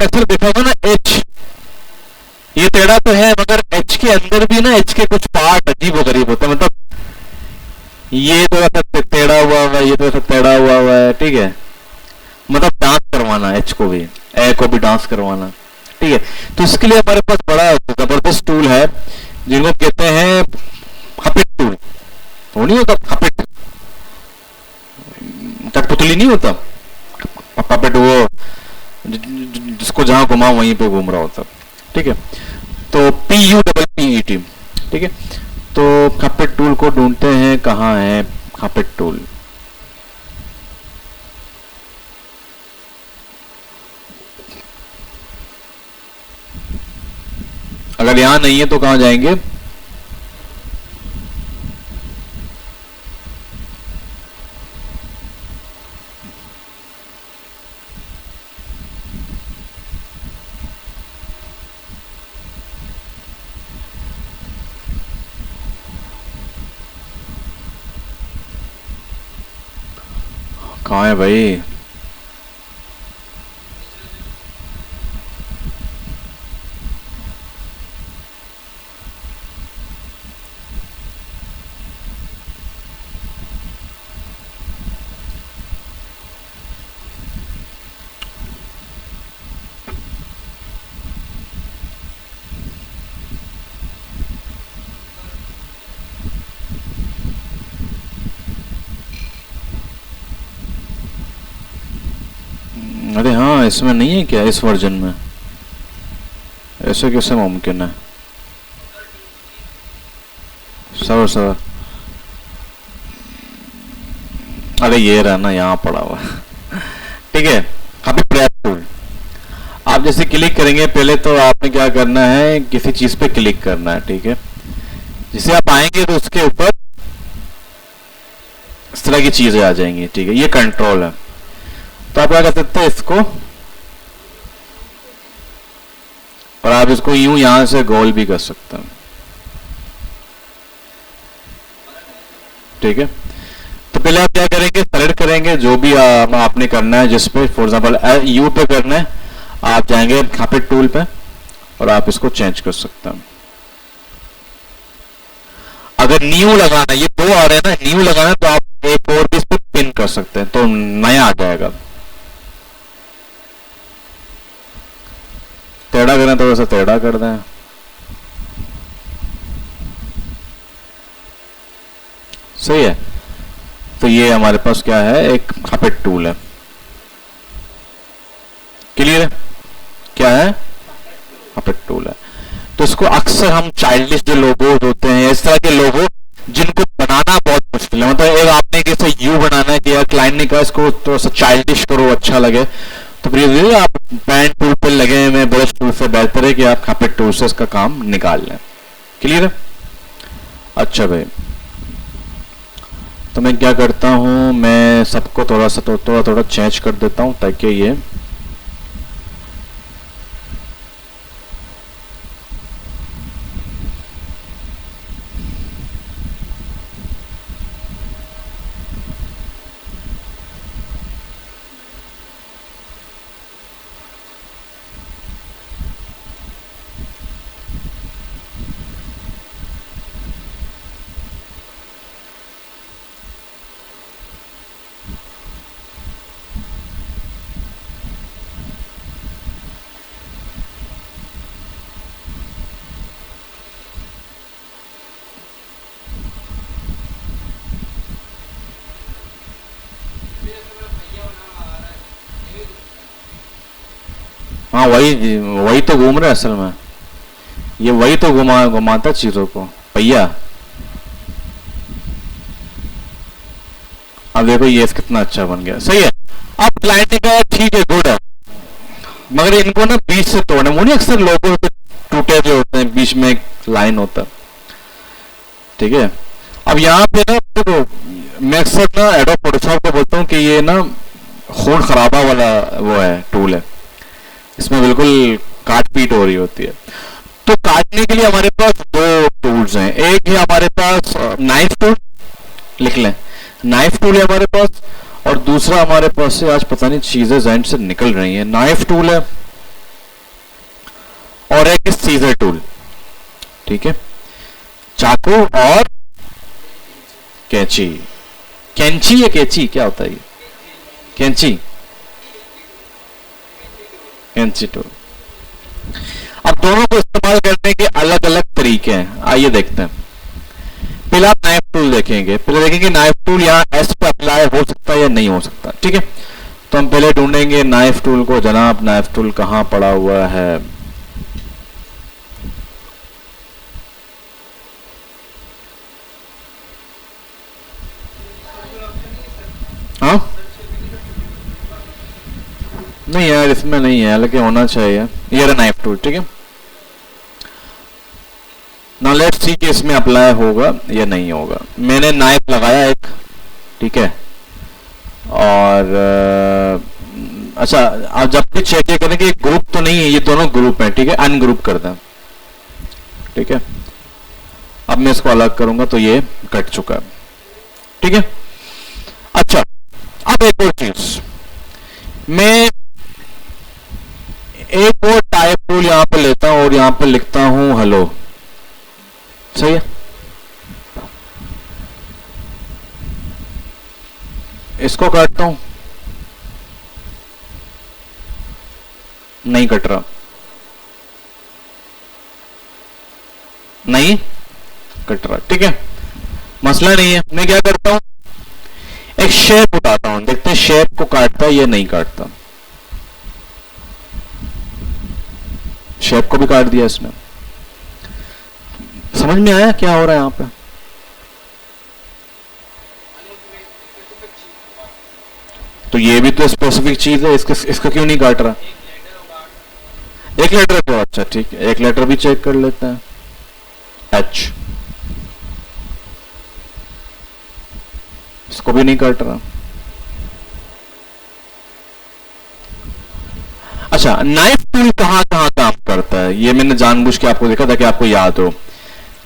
अक्सर देखा होगा ना एच, ये टेढ़ा तो है मगर एच के अंदर भी ना एच के कुछ पार्ट अजीब व गरीब होते हैं, मतलब ये तो ऐसा टेढ़ा हुआ है, ये तो ऐसा टेढ़ा हुआ है, ठीक है, मतलब डांस करवाना एच को भी, ए को भी डांस करवाना, ठीक है। तो इसके लिए हमारे पास बड़ा जबरदस्त टूल है जिनको कहते हैं हपिट टूल। वो नहीं होता हपिट, कठपुतली नहीं होता पपेट, वो जिसको जहां घुमा वहीं पे घूम रहा होता, ठीक है। तो PUPPET, ठीक है। तो हपिट टूल को ढूंढते हैं, कहाँ है हपिट टूल। अगर यहां नहीं है तो कहां जाएंगे, कहाँ है भाई, अरे हाँ इसमें नहीं है क्या, इस वर्जन में ऐसे कैसे मुमकिन है, सर अरे ये रहा ना यहाँ पड़ा हुआ ठीक है। अभी प्रैप टूल आप जैसे क्लिक करेंगे, पहले तो आपने क्या करना है, किसी चीज पे क्लिक करना है, ठीक है। जिसे आप आएंगे तो उसके ऊपर इस तरह की चीजें आ जाएंगी, ठीक है, ये कंट्रोल है। तो आप क्या कर सकते हैं इसको, और आप इसको यूं यहां से गोल भी कर सकते हैं, ठीक है। तो पहले आप क्या करेंगे, सेलेक्ट करेंगे जो भी आपने करना है, जिस पे फॉर एग्जांपल यू पे करना है, आप जाएंगे हपिट टूल पे और आप इसको चेंज कर सकते हैं। अगर न्यू लगाना, ये दो आ रहे हैं ना, न्यू लगाना तो आप एक और भी इस पे पिन कर सकते हैं तो नया आ जाएगा। टेढ़ा करना तो वैसे टेढ़ा कर दें, सही है। तो ये हमारे पास क्या है, एक हपिट टूल है, क्लियर है, क्या है हपिट टूल है। तो इसको अक्सर हम चाइल्डिश जो लोगोज होते हैं, इस तरह के लोगो जिनको बनाना बहुत मुश्किल है, मतलब एक आपने कैसे यू बनाना है कि यार क्लाइंट ने कहा इसको थोड़ा सा चाइल्डिश करो, अच्छा लगे, तो प्लीज आप पेन टूल पे लगे हुए ब्रश टूल से बेहतर है कि आप हपिट टूल से इसका काम निकाल लें, क्लियर है। अच्छा भाई, तो मैं क्या करता हूं, मैं सबको थोड़ा सा थोड़ा चेंज कर देता हूं ताकि ये हाँ वही तो घूम रहा है असल में, ये वही तो घुमाता चीजों को, पहिया। अब देखो ये कितना अच्छा बन गया, सही है। अब क्लाइंट ने कहा ठीक है गुड है, मगर इनको ना बीच से तोड़ना, वो नहीं अक्सर लोगों के टूटे जो होते हैं, बीच में एक लाइन होता है, ठीक है। अब यहाँ पे ना देखो, मैं अक्सर ना एडोब फोटोशॉप को बोलता हूँ कि ये ना खून खराबा वाला वो है टूल है, इसमें बिल्कुल काट पीट हो रही होती है। तो काटने के लिए हमारे पास दो टूल्स हैं, एक है हमारे पास नाइफ टूल, लिख लें नाइफ टूल है हमारे पास, और दूसरा हमारे पास से आज पता नहीं चीजें जहन से निकल रही हैं, नाइफ टूल है और एक सीजर टूल, ठीक है, चाकू और कैंची। कैंची या कैंची क्या होता है ये? कैंची, कैंची टूल। अब दोनों को इस्तेमाल करने के अलग अलग तरीके हैं, आइए देखते हैं। पहले आप नाइफ टूल देखेंगे, पहले देखेंगे नाइफ टूल यहाँ एस पे अप्लाई हो सकता है या नहीं हो सकता, ठीक है। तो हम पहले ढूंढेंगे नाइफ टूल को। जनाब नाइफ टूल कहां पड़ा हुआ है? हाँ नहीं यार इसमें नहीं है, लेकिन होना चाहिए। ये रहा नाइफ टूल, ठीक है। नाउ लेट्स सी कि इसमें अप्लाई होगा या नहीं होगा। मैंने नाइफ लगाया एक, ठीक है, और अच्छा आप जब भी चेक करें कि ग्रुप तो नहीं है, ये दोनों ग्रुप हैं, ठीक है, अनग्रुप कर दें, ठीक है। अब मैं इसको अलग करूंगा तो ये कट चुका है, ठीक है। अच्छा अब एक और चीज, मैं एक और टाइप टूल यहां पे लेता हूं और यहां पे लिखता हूं हेलो, सही है। इसको काटता हूं, नहीं कट रहा, नहीं कट रहा, ठीक है, मसला नहीं है। मैं क्या करता हूं, एक शेप उठाता हूं, देखते हैं शेप को काटता है या नहीं काटता। शेप को भी काट दिया इसने। समझ में आया क्या हो रहा है यहां पे? तो ये भी तो स्पेसिफिक चीज है, इसका क्यों नहीं काट रहा? एक लेटर को, अच्छा ठीक है, एक लेटर भी चेक कर लेते हैं, एच, इसको भी नहीं काट रहा। अच्छा नाइफ टूल कहां कहां काम करता है, ये मैंने जानबूझ के आपको देखा था कि आपको याद हो।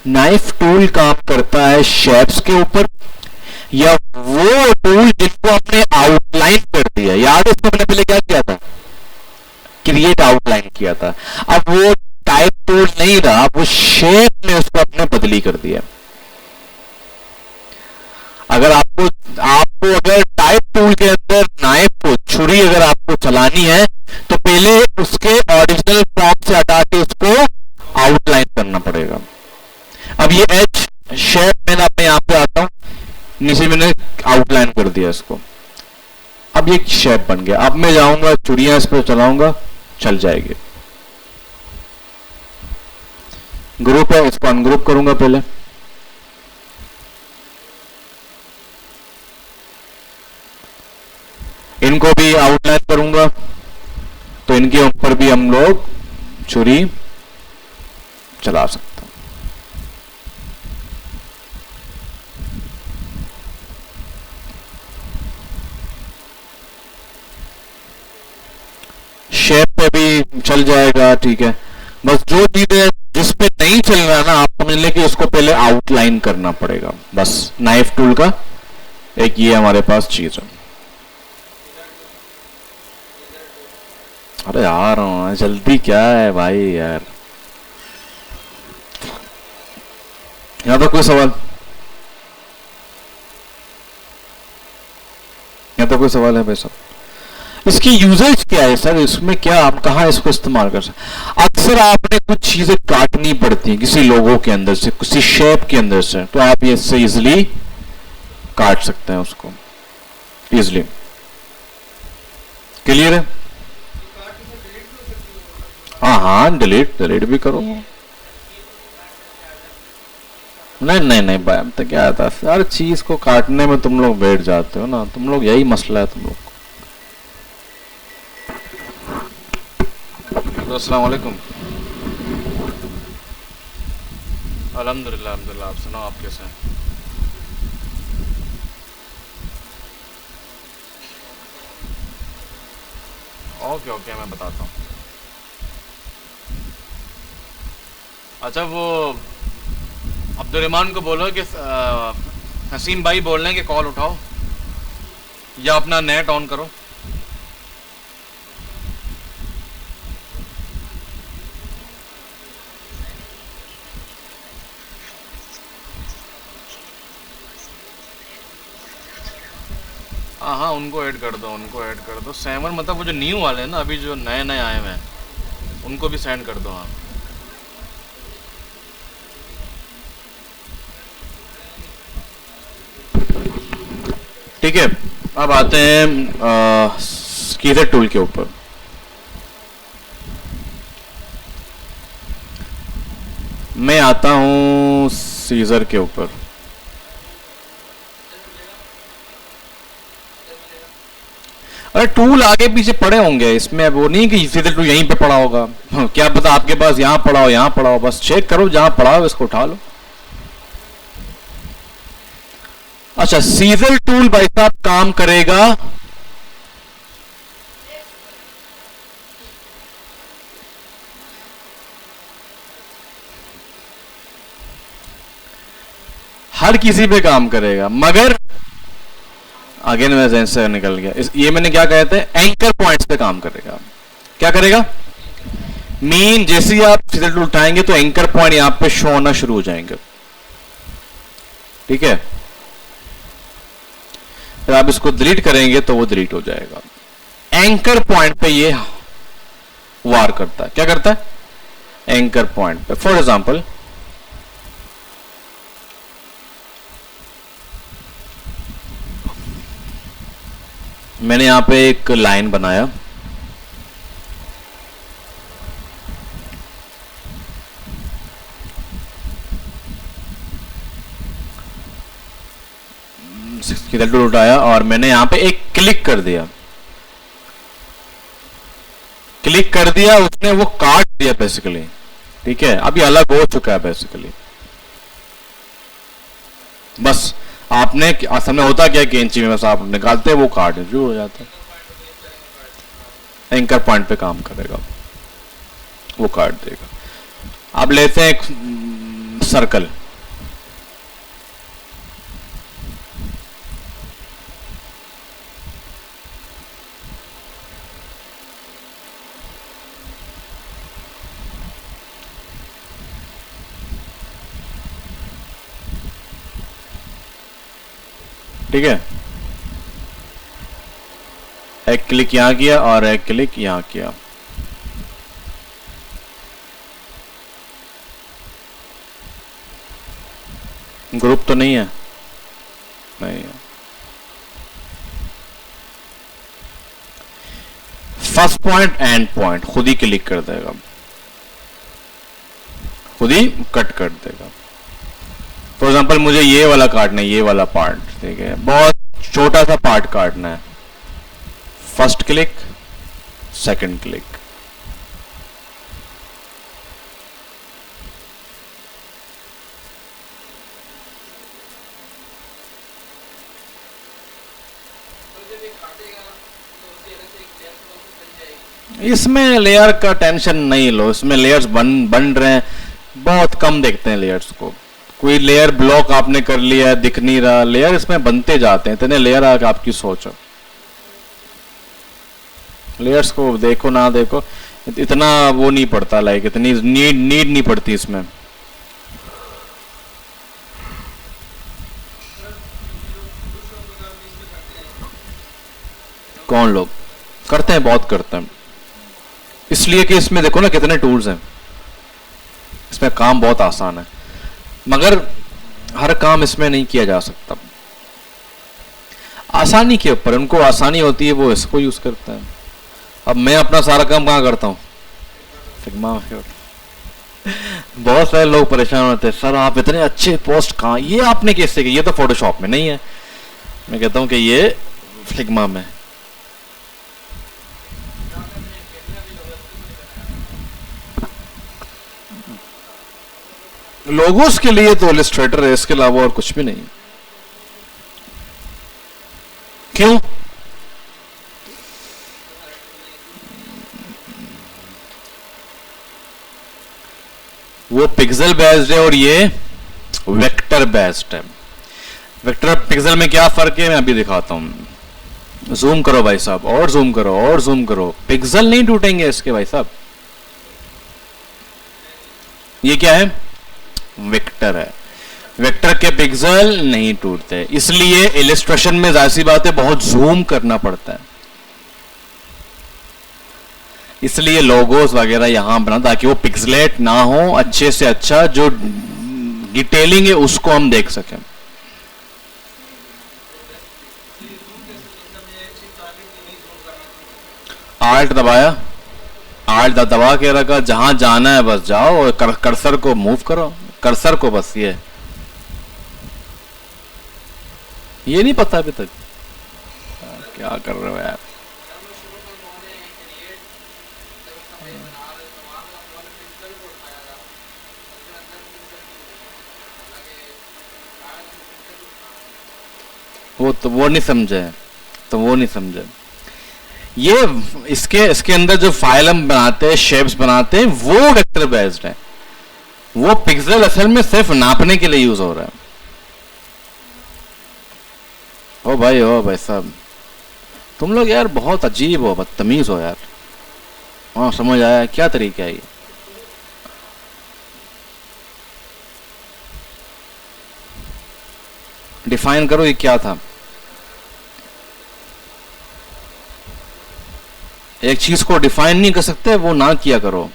नाइफ टूल काम करता है शेप्स के ऊपर, या वो टूल जिनको हमने आउटलाइन कर दिया, याद है इसको मैंने पहले क्या किया था, क्रिएट आउटलाइन किया था। अब वो टाइप टूल नहीं रहा, वो शेप में उसको अपने बदली कर दिया। अगर आपको अगर टाइप टूल के अंदर नाइफ को, छुरी अगर आपको चलानी है तो पहले उसके ओरिजिनल फॉर्म से हटा के उसको आउटलाइन करना पड़ेगा। अब ये एच शेप मैंने अपने यहां पे आता हूं, नीचे मैंने आउटलाइन कर दिया इसको, अब ये शेप बन गया। अब मैं जाऊंगा चुड़ियां इस पर चलाऊंगा, चल जाएगी। ग्रुप है, इसको अनग्रुप करूंगा पहले, इनको भी आउटलाइन करूंगा तो इनके ऊपर भी हम लोग छुरी चला सकते हैं। शेप पे भी चल जाएगा, ठीक है। बस जो चीजें जिस पे नहीं चल रहा ना, आप समझ लें कि उसको पहले आउटलाइन करना पड़ेगा। बस नाइफ टूल का एक ये हमारे पास चीज है। अरे यार जल्दी क्या है भाई यार, यहां तो कोई सवाल, यहां तो कोई सवाल है भाई साहब? इसकी यूजेज क्या है सर, इसमें क्या आप कहाँ इसको इस्तेमाल कर सकते? अक्सर आपने कुछ चीजें काटनी पड़ती हैं किसी लोगों के अंदर से, किसी शेप के अंदर से, तो आप ये इससे इजिली काट सकते हैं उसको, इजिली। क्लियर है? हाँ हाँ, डिलीट भी करो। नहीं नहीं नहीं भाई, तो क्या आता है, हर चीज को काटने में तुम लोग बैठ जाते हो ना, तुम लोग, यही मसला है तुम लोग को। अस्सलाम वालेकुम। अल्हम्दुलिल्लाह अल्हम्दुलिल्लाह, आप सुनाओ, आप कैसे हैं? ओके ओके, मैं बताता हूँ। अच्छा वो अब्दुर्रहमान को बोलो कि हसीम भाई बोल रहे हैं कि कॉल उठाओ या अपना नेट ऑन करो। हाँ हाँ, उनको ऐड कर दो, उनको ऐड कर दो। 7 मतलब वो जो न्यू वाले हैं ना, अभी जो नए नए आए हुए हैं, उनको भी सेंड कर दो। हाँ ठीक है। अब आते हैं स्कीजर टूल के ऊपर। मैं आता हूं सीजर के ऊपर। अरे टूल आगे पीछे पड़े होंगे इसमें, वो नहीं कि सीजर टूल यहीं पे पड़ा होगा। क्या पता आपके पास यहां पड़ा हो, यहां पड़ा हो, बस चेक करो जहां पड़ा हो इसको उठा लो। अच्छा, सीजर टूल भाई साहब काम करेगा हर किसी पे काम करेगा, मगर अगेन मैं जेन से निकल गया। ये मैंने क्या कहे थे, एंकर पॉइंट्स पे काम करेगा। क्या करेगा? मीन जैसे ही आप सीजर टूल उठाएंगे तो एंकर पॉइंट यहां पे शो होना शुरू हो जाएंगे। ठीक है, फिर आप इसको डिलीट करेंगे तो वो डिलीट हो जाएगा। एंकर पॉइंट पे ये वार करता है। क्या करता है? एंकर पॉइंट पे। फॉर एग्जांपल मैंने यहां पे एक लाइन बनाया, उठाया और मैंने यहां पे एक क्लिक कर दिया। क्लिक कर दिया, उसने वो काट दिया बेसिकली। ठीक है, अभी अलग हो चुका है बेसिकली। बस आपने सामने होता क्या, कैंची में बस आप निकालते हैं, वो काट जो हो जाता है। एंकर पॉइंट पे काम करेगा, वो काट देगा। अब लेते हैं एक सर्कल। ठीक है, एक क्लिक यहां किया और एक क्लिक यहां किया। ग्रुप तो नहीं है? नहीं है। फर्स्ट पॉइंट एंड पॉइंट खुद ही क्लिक कर देगा, खुद ही कट कर देगा। फॉर एग्जाम्पल मुझे ये वाला काटना है, ये वाला पार्ट। ठीक है, बहुत छोटा सा पार्ट काटना है। First click, second click. इसमें लेयर का टेंशन नहीं लो, इसमें लेयर्स बन रहे हैं, बहुत कम देखते हैं लेयर्स को। कोई लेयर ब्लॉक आपने कर लिया है, दिख नहीं रहा, लेयर इसमें बनते जाते हैं। इतने लेयर आके आपकी सोच है, लेयर्स को देखो ना देखो इतना वो नहीं पड़ता, लाइक इतनी नीड नहीं पड़ती इसमें। कौन लोग करते हैं? बहुत करते हैं, इसलिए कि इसमें देखो ना कितने टूल्स हैं, इसमें काम बहुत आसान है, मगर हर काम इसमें नहीं किया जा सकता। आसानी के ऊपर उनको आसानी होती है, वो इसको यूज करते हैं। अब मैं अपना सारा काम कहाँ करता हूँ? फिग्मा में। बहुत सारे लोग परेशान होते हैं, सर आप इतने अच्छे पोस्ट कहाँ, ये आपने कैसे किया? ये तो फोटोशॉप में नहीं है। मैं कहता हूँ कि ये फिग्मा में। लोगोस के लिए तो इलस्ट्रेटर है, इसके अलावा और कुछ भी नहीं। क्यों? वो पिक्सल बेस्ड है और ये वेक्टर बेस्ड है। वेक्टर पिक्सल में क्या फर्क है मैं अभी दिखाता हूं। जूम करो भाई साहब, और जूम करो, और जूम करो, पिक्सल नहीं टूटेंगे इसके भाई साहब। ये क्या है? वेक्टर है। वेक्टर के पिक्सल नहीं टूटते, इसलिए इलस्ट्रेशन में जाहिर सी बात है बहुत जूम करना पड़ता है, इसलिए लोगोस वगैरह यहां बना ताकि वो पिक्सलेट ना हो, अच्छे से अच्छा जो डिटेलिंग है उसको हम देख सकें। आल्ट दबाया, आल्ट दबा के रखा, जहां जाना है बस जाओ और कर्सर को मूव करो, कर्सर को बस ये नहीं पता अभी तक क्या कर रहे हो यार। वो नहीं समझे, तो वो नहीं समझे। ये इसके अंदर जो फाइल हम बनाते हैं, शेप्स बनाते हैं, वो वेक्टर बेस्ड है, वो पिक्सल असल में सिर्फ नापने के लिए यूज हो रहा है। ओ भाई साहब, तुम लोग यार बहुत अजीब हो, बदतमीज हो यार। हाँ समझ आया क्या तरीका है ये। डिफाइन करो ये क्या था। एक चीज को डिफाइन नहीं कर सकते, वो ना किया करो।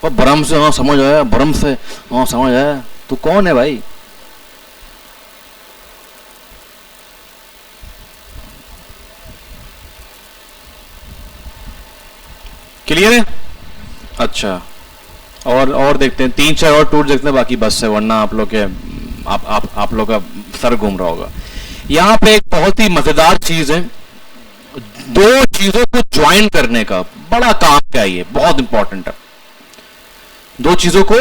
वो भ्रम से, हाँ समझ आया, भ्रम से, हाँ समझ आया। तू कौन है भाई? क्लियर है? अच्छा, और देखते हैं, 3-4 और टूर देखते हैं, बाकी बस है, वरना आप लोग के आप लोग का सर घूम रहा होगा। यहां पे एक बहुत ही मजेदार चीज है, दो चीजों को ज्वाइन करने का बड़ा काम क्या है, ये बहुत इंपॉर्टेंट है। दो चीजों को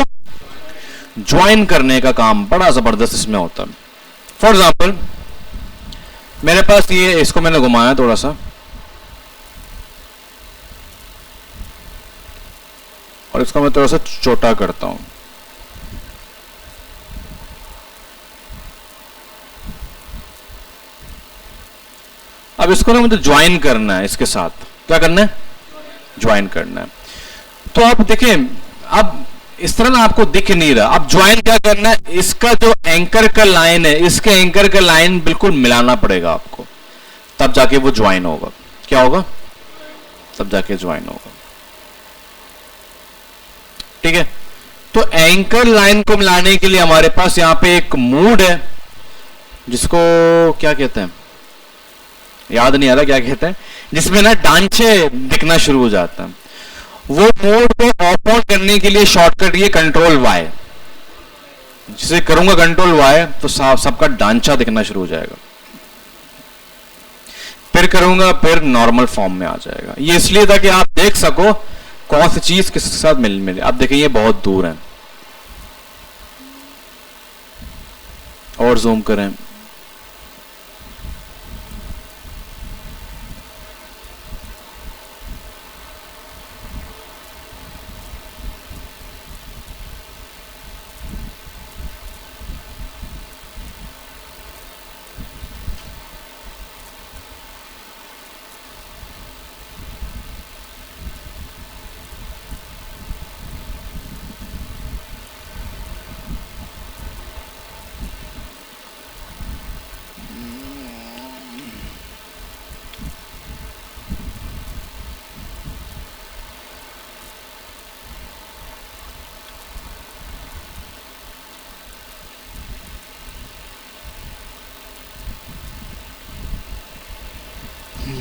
ज्वाइन करने का काम बड़ा जबरदस्त इसमें होता है। फॉर एग्जाम्पल मेरे पास ये, इसको मैंने घुमाया थोड़ा सा, और इसको मैं थोड़ा सा छोटा करता हूं। अब इसको ना मुझे ज्वाइन करना है, इसके साथ क्या करना है? ज्वाइन करना है। तो आप देखें, अब इस तरह ना आपको दिख नहीं रहा, अब ज्वाइन क्या करना है, इसका जो एंकर का लाइन है, इसके एंकर का लाइन बिल्कुल मिलाना पड़ेगा आपको, तब जाके वो ज्वाइन होगा। क्या होगा? तब जाके ज्वाइन होगा। ठीक है, तो एंकर लाइन को मिलाने के लिए हमारे पास यहां पे एक मूड है, जिसको क्या कहते हैं, याद नहीं आ रहा क्या कहते हैं, जिसमें ना डांचे दिखना शुरू हो जाता है। वो मोड को ऑफ ऑन करने के लिए शॉर्टकट ये कंट्रोल वाई, जिसे करूंगा कंट्रोल वाई तो सबका डांचा दिखना शुरू हो जाएगा, फिर करूंगा फिर नॉर्मल फॉर्म में आ जाएगा। ये इसलिए था कि आप देख सको कौन सी चीज किसके साथ मिले। अब देखिए ये बहुत दूर है, और जूम करें,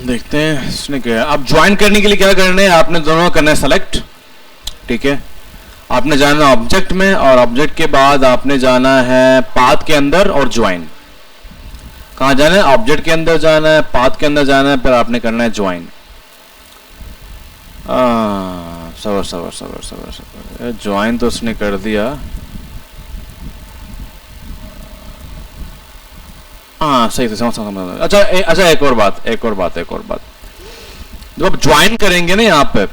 देखते हैं इसने क्या। अब ज्वाइन करने के लिए क्या करना है, आपने दोनों करना है सेलेक्ट। ठीक है, आपने जाना है ऑब्जेक्ट में, और ऑब्जेक्ट के बाद आपने जाना है पाथ के अंदर और ज्वाइन। कहां जाना है? ऑब्जेक्ट के अंदर जाना है, पाथ के अंदर जाना है, फिर आपने करना है ज्वाइन। सबर ज्वाइन तो उसने कर दिया। हाँ सही से समझ। अच्छा एक और बात जब आप ज्वाइन करेंगे ना यहाँ पे,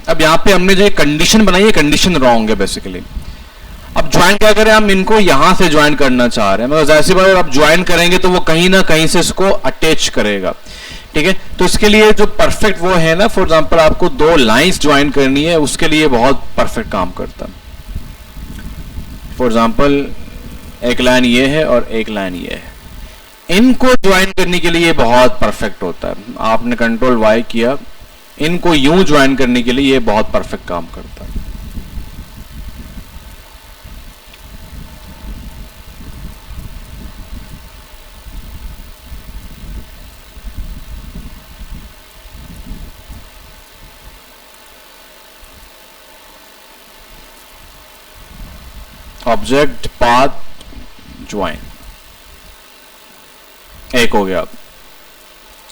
अब यहाँ पे हमने जो कंडीशन बनाई है, कंडीशन रॉन्ग है बेसिकली। अब ज्वाइन क्या करें, हम इनको यहां से ज्वाइन करना चाह रहे हैं, मगर जाहिर सी बात है आप ज्वाइन करेंगे तो वो कहीं ना कहीं से इसको अटैच करेगा। ठीक है, तो इसके लिए जो परफेक्ट वो है ना, फॉर एग्जांपल आपको दो लाइंस ज्वाइन करनी है, उसके लिए बहुत परफेक्ट काम करता है। फॉर एग्जांपल एक लाइन ये है और एक लाइन ये है, इनको ज्वाइन करने के लिए ये बहुत परफेक्ट होता है। आपने कंट्रोल वाई किया, इनको यूं ज्वाइन करने के लिए ये बहुत परफेक्ट काम करता है। ऑब्जेक्ट पाथ ज्वाइन एक हो गया।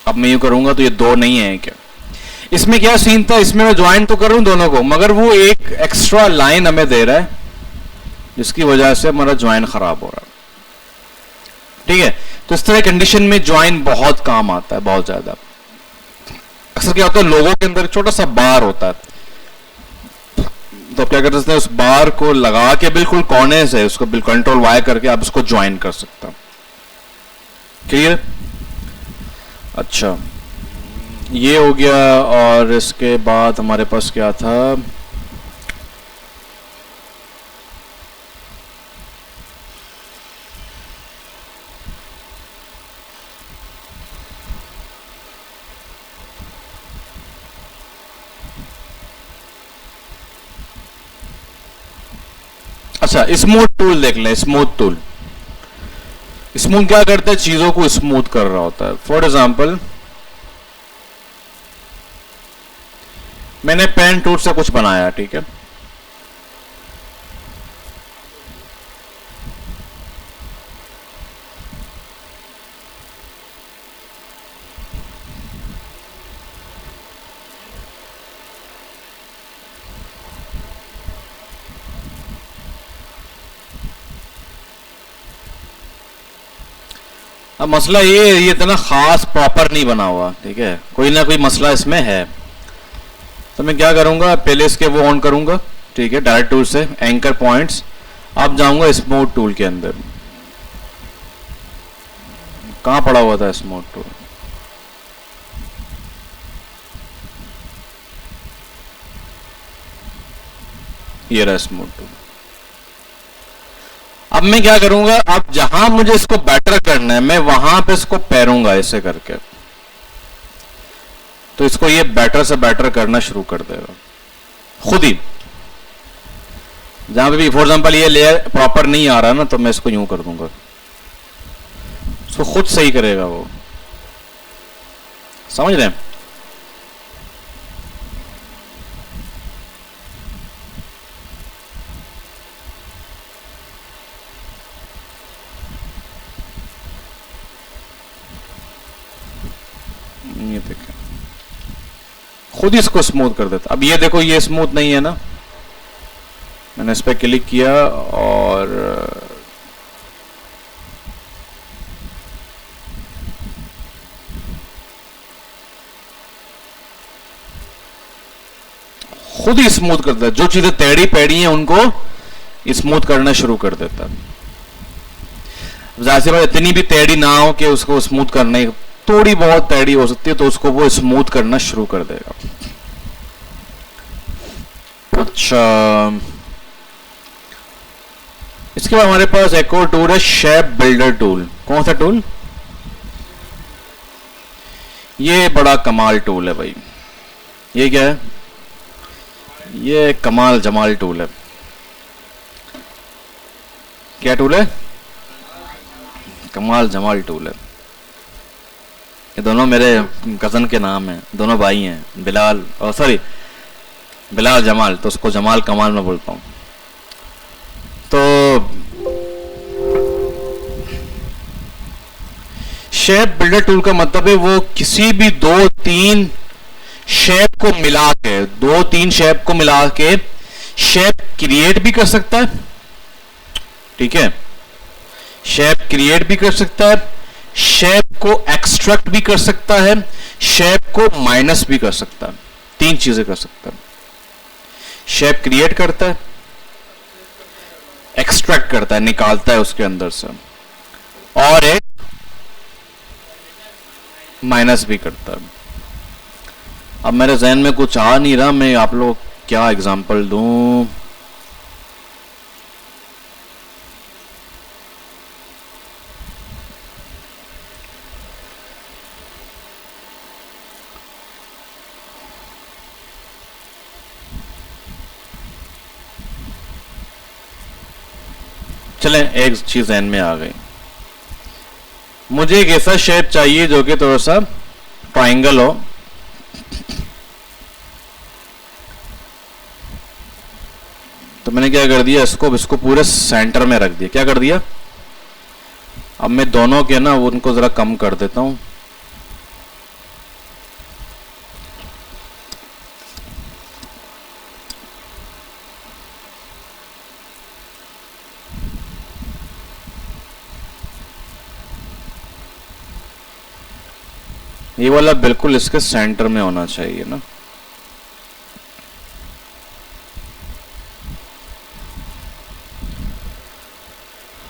अब मैं यूं करूंगा तो ये दो नहीं है क्या? इसमें क्या सीन था, इसमें मैं ज्वाइन तो कर रहा हूं दोनों को, मगर वो एक एक्स्ट्रा लाइन हमें दे रहा है जिसकी वजह से हमारा ज्वाइन खराब हो रहा है। ठीक है, तो इस तरह कंडीशन में ज्वाइन बहुत काम आता है, बहुत ज्यादा। अक्सर क्या होता है, लोगों के अंदर छोटा सा बार होता है, तो क्या कर सकते हैं, उस बार को लगा के बिल्कुल कोने से उसको बिल्कुल कंट्रोल वाई करके आप उसको ज्वाइन कर सकते हैं। क्लियर? अच्छा, ये हो गया। और इसके बाद हमारे पास क्या था, अच्छा स्मूथ टूल देख लें। स्मूथ टूल, स्मूथ क्या करता है, चीजों को स्मूथ कर रहा होता है। फॉर एग्जाम्पल मैंने पेन टूल से कुछ बनाया, ठीक है, अब मसला ये इतना खास प्रॉपर नहीं बना हुआ, ठीक है, कोई ना कोई मसला इसमें है। तो मैं क्या करूंगा, पहले इसके वो ऑन करूंगा, ठीक है, डायरेक्ट टूल से एंकर पॉइंट्स। अब जाऊंगा स्मूथ टूल के अंदर। कहां पड़ा हुआ था स्मूथ टूल? ये रहा स्मूथ टूल। अब मैं क्या करूंगा, अब जहां मुझे इसको बेटर करना है मैं वहां पे इसको पैरूंगा ऐसे करके, तो इसको ये बेटर से बेटर करना शुरू कर देगा खुद ही। जहां पे भी फॉर एग्जांपल ये लेयर प्रॉपर नहीं आ रहा ना, तो मैं इसको यूं कर दूंगा, इसको खुद सही करेगा वो। समझ रहे हैं? ये देखिए खुद ही इसको स्मूथ कर देता। अब ये देखो, ये स्मूथ नहीं है ना, मैंने इस पर क्लिक किया और खुद ही स्मूथ कर देता है। जो चीजें टेढ़ी पेढ़ी हैं उनको स्मूथ करना शुरू कर देता है। जाहिर सी बात, इतनी भी टेढ़ी ना हो कि उसको स्मूथ करने, थोड़ी बहुत टेढ़ी हो सकती है तो उसको वो स्मूथ करना शुरू कर देगा। अच्छा, इसके बाद हमारे पास एक और टूल है, शेप बिल्डर टूल। कौन सा टूल? ये बड़ा कमाल टूल है भाई। ये क्या है? ये कमाल जमाल टूल है। क्या टूल है? कमाल जमाल टूल है। ये दोनों मेरे कजन के नाम हैं, दोनों भाई हैं, बिलाल और सॉरी बिलाल जमाल, तो उसको जमाल कमाल में बोलता हूँ। तो शेप बिल्डर टूल का मतलब है वो किसी भी दो तीन शेप को मिला के, दो तीन शेप को मिला के शेप क्रिएट भी कर सकता है, ठीक है, शेप क्रिएट भी कर सकता है, शेप को एक्सट्रैक्ट भी कर सकता है, शेप को माइनस भी कर सकता है। तीन चीजें कर सकता है। शेप क्रिएट करता है, एक्सट्रैक्ट करता है, निकालता है उसके अंदर से, और एक माइनस भी करता है। अब मेरे जहन में कुछ आ नहीं रहा, मैं आप लोग क्या एग्जांपल दूं। चलें, एक चीज एन में आ गई। मुझे एक ऐसा शेप चाहिए जो कि थोड़ा सा ट्राइंगल हो। तो मैंने क्या कर दिया, इसको पूरे सेंटर में रख दिया। क्या कर दिया? अब मैं दोनों के ना उनको जरा कम कर देता हूं। ये वाला बिल्कुल इसके सेंटर में होना चाहिए ना।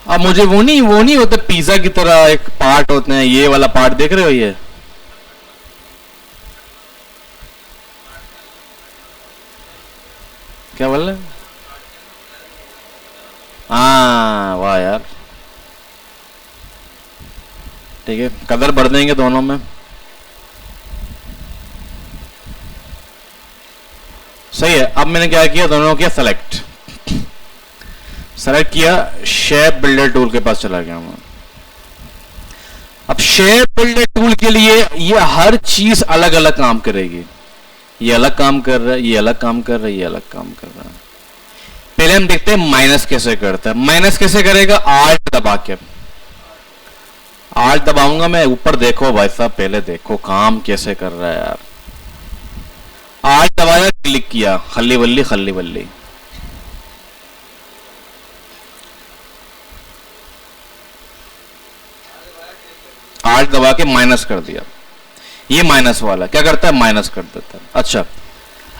अब मुझे वो नहीं होता पिज्जा की तरह एक पार्ट होते हैं, ये वाला पार्ट देख रहे हो ये? क्या बोल रहे? हाँ वाह यार, ठीक है, कलर भर देंगे दोनों में। सही है। अब मैंने क्या किया, दोनों किया सेलेक्ट किया, शेप बिल्डर टूल के पास चला गया मैं। अब शेप बिल्डर टूल के लिए ये हर चीज अलग अलग काम करेगी। ये अलग काम कर रहा है, ये अलग काम कर रहा है, ये अलग काम कर रहा है। पहले हम देखते हैं माइनस कैसे करता है। माइनस कैसे करेगा? आल्ट दबा के। आल्ट दबाऊंगा मैं, ऊपर देखो भाई साहब, पहले देखो काम कैसे कर रहा है यार। आल्ट दबाया, क्लिक किया, खल्ली बल्ली खल्ली बल्ली। आल्ट दबा के माइनस कर दिया। ये माइनस वाला क्या करता है? माइनस कर देता है। अच्छा,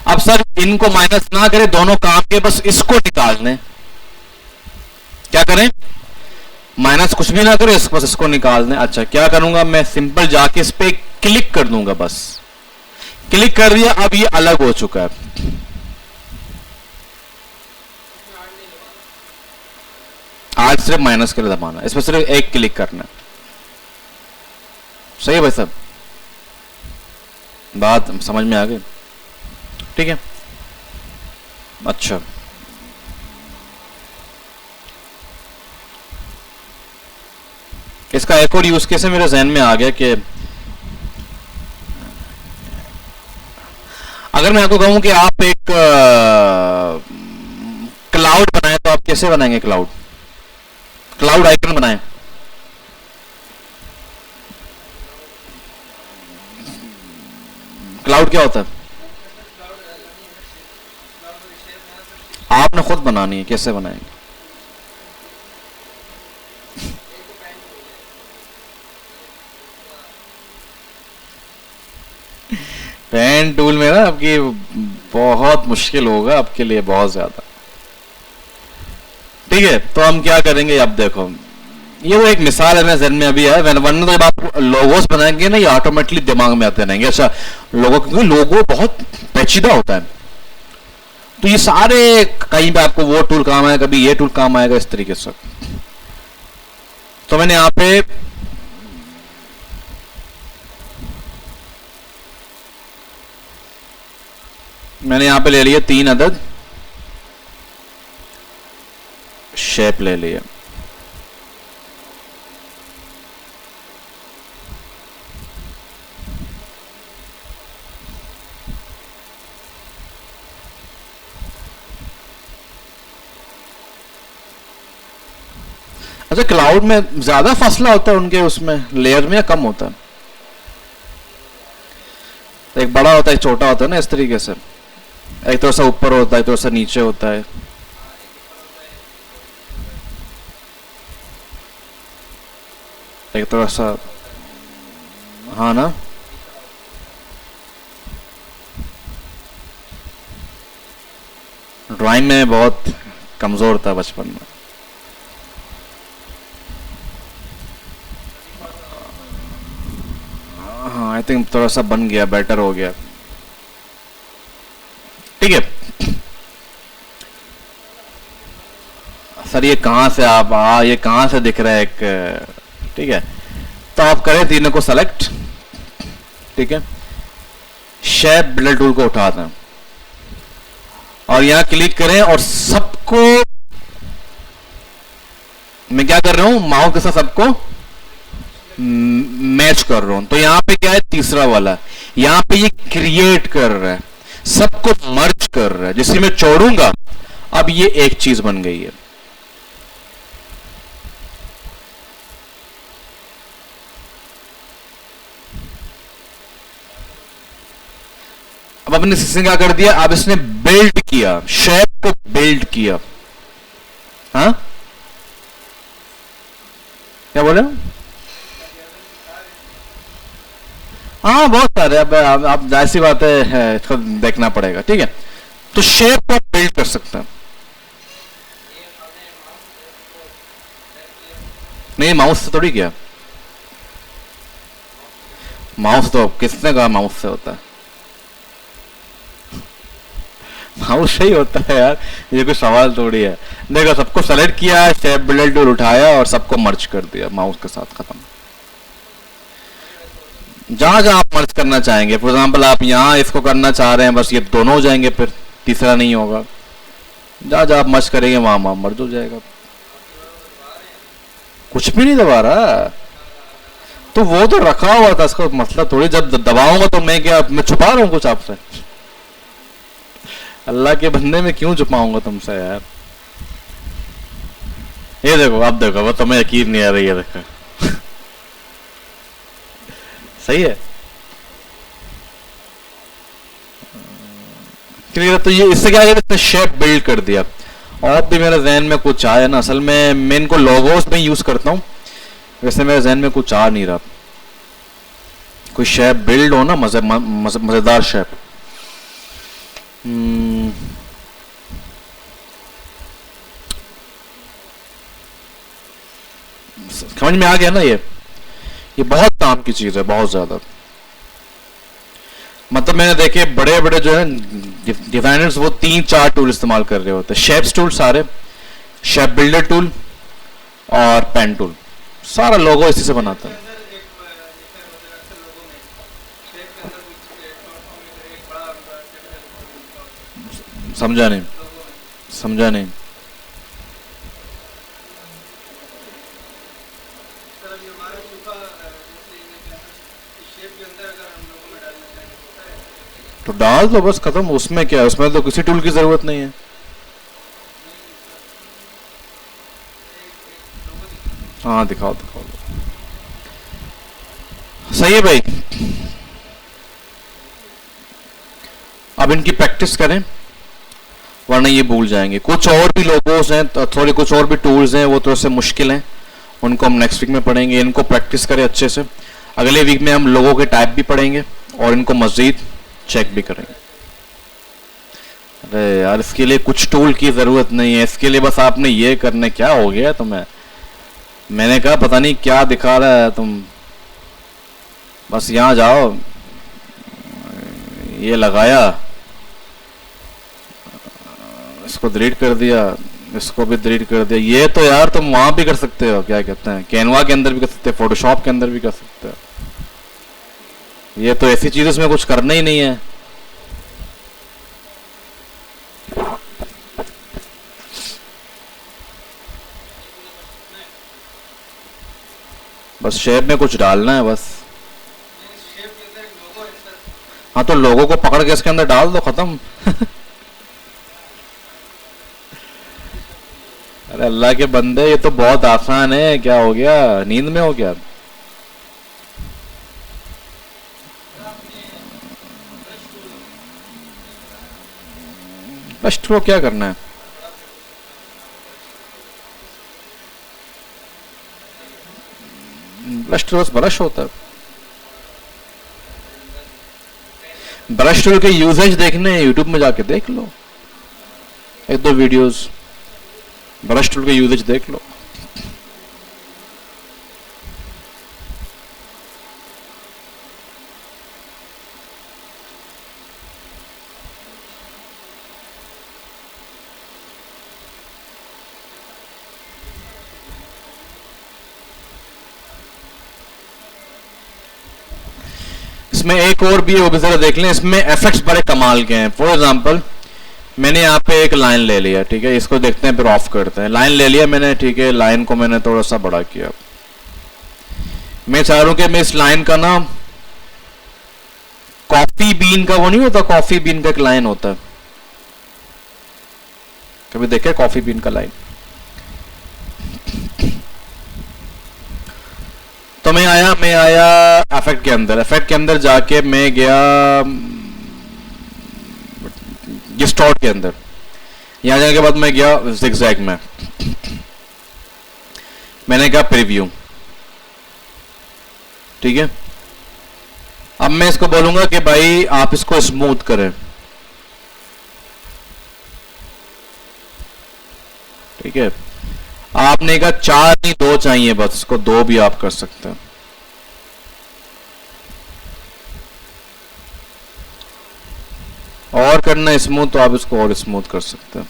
अब सर इनको माइनस ना करें, दोनों काम के, बस इसको निकाल दें। क्या करें? माइनस कुछ भी ना करें, बस इसको निकाल दें। अच्छा, क्या करूंगा मैं? सिंपल जाके इस पे क्लिक कर दूंगा, बस क्लिक कर दिया। अब ये अलग हो चुका है। आज सिर्फ माइनस के लिए दबाना, इस पर सिर्फ एक क्लिक करना। सही है भाई साहब, बात समझ में आ गई? ठीक है। अच्छा, इसका एक और यूज केस मेरे जहन में आ गया कि अगर मैं आपको कहूं कि आप एक क्लाउड बनाएं, तो आप कैसे बनाएंगे? क्लाउड आइकन बनाएं। क्लाउड क्या होता है? आपने खुद बनानी है, कैसे बनाएंगे? पेन टूल में ना आपकी बहुत मुश्किल होगा, आपके लिए बहुत ज्यादा। ठीक है, तो हम क्या करेंगे? अब देखो, ये वो एक मिसाल है मेरे जहन में अभी है। वरना तो जब आप लोगोस बनाएंगे ना, ये ऑटोमेटिकली दिमाग में आते रहेंगे। अच्छा, लोगो, क्योंकि लोगो बहुत पेचीदा होता है, तो ये सारे कहीं पे आपको वो टूल काम आएगा, कभी ये टूल काम आएगा, इस तरीके से। तो मैंने यहां पे ले लिया 3 अदद शेप ले लिया। अच्छा, क्लाउड में ज्यादा फासला होता है उनके उसमें लेयर में, या कम होता है? एक बड़ा होता है, एक छोटा होता है ना, इस तरीके से। एक थोड़ा सा ऊपर होता है, थोड़ा सा नीचे होता है। एक थोड़ा सा, हाँ ना, ड्राइंग में बहुत कमजोर था बचपन में। हाँ, आई थिंक थोड़ा सा बन गया, बेटर हो गया। ठीक है सर, ये कहां से आप ये कहां से दिख रहा है एक? ठीक है, तो आप करें तीनों को सेलेक्ट। ठीक है, शेप बिल्डर टूल को उठा दें और यहां क्लिक करें और सबको मैं क्या कर रहा हूं, माउस के साथ सबको मैच कर रहा हूं। तो यहां पे क्या है, तीसरा वाला, यहां पे ये क्रिएट कर रहा है, सबको मर्ज कर रहा है। जिसे मैं छोड़ूंगा अब ये एक चीज बन गई है। अब अपने इसने क्या कर दिया, अब इसने बिल्ड किया, शेप को बिल्ड किया। हाँ क्या बोले, हाँ बहुत सारे। अब जाहिर सी बात है, इसको देखना पड़ेगा, ठीक है। तो शेप को बिल्ड कर सकते हैं। नहीं, माउस से थोड़ी किया, माउस तो किसने कहा माउस से होता है, माउस से ही होता है यार, ये कोई सवाल थोड़ी है। देखो, सबको सेलेक्ट किया, शेप बिल्डर टूल उठाया और सबको मर्ज कर दिया माउस के साथ, खत्म। जहां जहां आप मर्ज करना चाहेंगे, फॉर एग्जाम्पल आप यहां इसको करना चाह रहे हैं, बस ये दोनों हो जाएंगे, फिर तीसरा नहीं होगा। जहां जहां आप मर्ज करेंगे वहां वहां मर्ज हो जाएगा। कुछ भी नहीं दबा रहा, तो वो तो रखा हुआ था, इसका मतलब थोड़ी, जब दबाऊंगा तो मैं क्या, मैं छुपा रहा हूं कुछ आपसे? अल्लाह के बंदे में क्यों छुपाऊंगा तुमसे यार। ये देखो, अब देखो, वो तुम्हें यकीन नहीं आ रही है, देखो सही है क्लियर। तो ये इससे क्या, इसने शेप बिल्ड कर दिया। और भी मेरे जहन में कुछ आया ना, असल में मैं इनको लोगोस में यूज करता हूँ, वैसे मेरे जहन में कुछ आ नहीं रहा। कोई शेप बिल्ड हो ना, मजेदार शेप। समझ में आ गया ना, ये बहुत काम की चीज है, बहुत ज्यादा। मतलब मैंने देखे बड़े बड़े जो है डिजाइनर्स, वो 3-4 टूल इस्तेमाल कर रहे होते हैं। शेप्स टूल सारे, शेप बिल्डर टूल और पेन टूल, सारा लोगो इसी से बनाता है। समझा नहीं, समझा नहीं। तो डाल दो बस, खत्म। उसमें क्या है, उसमें तो किसी टूल की जरूरत नहीं है। हाँ दिखाओ दिखाओ, सही है भाई। अब इनकी प्रैक्टिस करें, वरना ये भूल जाएंगे। कुछ और भी लोगोस हैं, थोड़े कुछ और भी टूल्स हैं, वो थोड़े से मुश्किल हैं, उनको हम नेक्स्ट वीक में पढ़ेंगे। इनको प्रैक्टिस करें अच्छे से। अगले वीक में हम लोगों के टाइप भी पढ़ेंगे और इनको मजीद चेक भी करेंगे। अरे यार, इसके लिए कुछ टूल की जरूरत नहीं है, इसके लिए बस आपने ये करने, क्या हो गया तुम्हें? मैंने कहा पता नहीं क्या दिखा रहा है तुम, बस यहां जाओ, ये लगाया, इसको डिलीट कर दिया, इसको भी डिलीट कर दिया। ये तो यार तुम वहां भी कर सकते हो, क्या कहते हैं, कैनवा के अंदर भी कर सकते हो, फोटोशॉप के अंदर भी कर सकते हो। ये तो ऐसी चीज इसमें कुछ करना ही नहीं है। बस शेप में कुछ डालना है बस। हाँ तो लोगों को पकड़ के इसके अंदर डाल दो, खत्म। अरे अल्लाह के बंदे, ये तो बहुत आसान है। क्या हो गया, नींद में हो क्या? ब्रश को क्या करना है? ब्रश टूल ब्रश होता है। ब्रश टूल के यूजेज देखने यूट्यूब में जाके देख लो, 1-2 वीडियोस, ब्रश टूल के यूजेज देख लो। इसमें एक और भी है, वो भी जरा देख लें। इसमें एफेक्ट्स बड़े कमाल के हैं। फॉर एग्जांपल मैंने यहाँ पे एक लाइन ले लिया, ठीक है, इसको देखते हैं फिर ऑफ करते हैं। लाइन ले लिया मैंने, ठीक है, लाइन को मैंने थोड़ा सा बड़ा किया। मैं चाह रहा हूं कि मैं इस लाइन का ना कॉफी बीन का, वो नहीं होता कॉफी बीन का एक लाइन होता है, कभी देखे कॉफी बीन का लाइन? तो मैं आया इफेक्ट के अंदर, इफेक्ट के अंदर जाके मैं गया डिस्टॉर्ट के अंदर। यहां जाने के बाद मैं गया ज़िगज़ैग में, मैंने कहा प्रीव्यू, ठीक है। अब मैं इसको बोलूंगा कि भाई आप इसको स्मूथ करें, ठीक है। आपने कहा 4 नहीं 2 चाहिए, बस इसको 2 भी आप कर सकते हैं। और करना स्मूथ तो आप इसको और स्मूथ कर सकते हैं।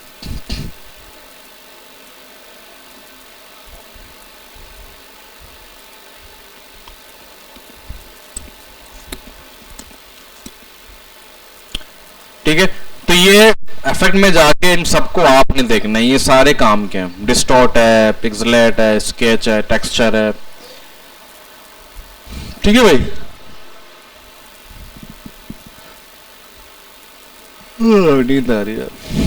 ठीक है, तो ये इफेक्ट में जाके इन सबको आपने देखना है, ये सारे काम के हैं। डिस्टॉर्ट है, पिक्सलेट है, स्केच है, टेक्सचर है, ठीक है भाई। नींद आ रही है।